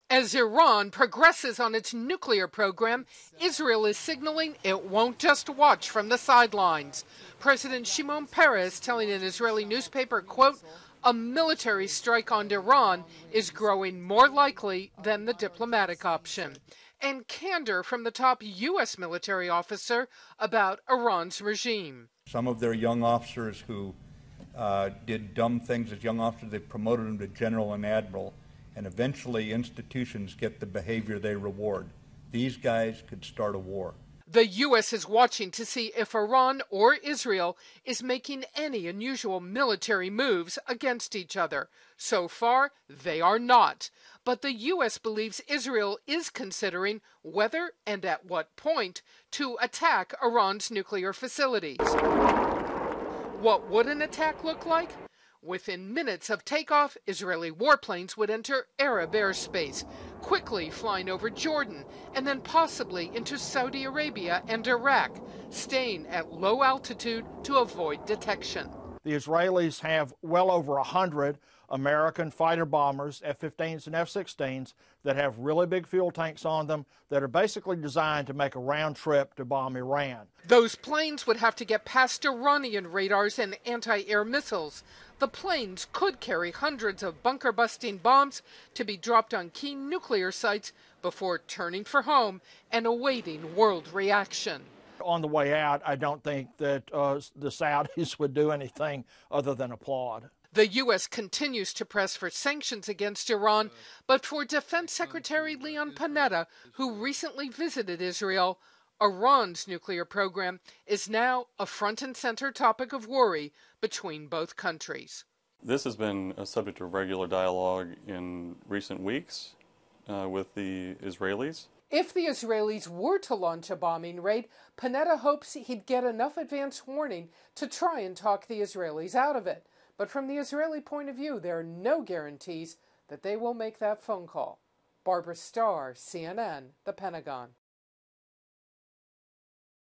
As Iran progresses on its nuclear program, Israel is signaling it won't just watch from the sidelines. President Shimon Peres telling an Israeli newspaper, quote, "A military strike on Iran is growing more likely than the diplomatic option." And candor from the top U.S. military officer about Iran's regime. Some of their young officers who did dumb things as young officers, they promoted them to general and admiral, and eventually institutions get the behavior they reward. These guys could start a war. The U.S. is watching to see if Iran or Israel is making any unusual military moves against each other. So far, they are not. But the U.S. believes Israel is considering whether and at what point to attack Iran's nuclear facilities. What would an attack look like? Within minutes of takeoff, Israeli warplanes would enter Arab airspace, quickly flying over Jordan and then possibly into Saudi Arabia and Iraq, staying at low altitude to avoid detection. The Israelis have well over 100 American fighter bombers, F-15s and F-16s, that have really big fuel tanks on them that are basically designed to make a round trip to bomb Iran. Those planes would have to get past Iranian radars and anti-air missiles. The planes could carry hundreds of bunker-busting bombs to be dropped on key nuclear sites before turning for home and awaiting world reaction. On the way out, I don't think that the Saudis would do anything other than applaud. The U.S. continues to press for sanctions against Iran, but for Defense Secretary Leon Panetta, who recently visited Israel, Iran's nuclear program is now a front and center topic of worry between both countries. This has been a subject of regular dialogue in recent weeks with the Israelis. If the Israelis were to launch a bombing raid, Panetta hopes he'd get enough advance warning to try and talk the Israelis out of it. But from the Israeli point of view, there are no guarantees that they will make that phone call. Barbara Starr, CNN, The Pentagon.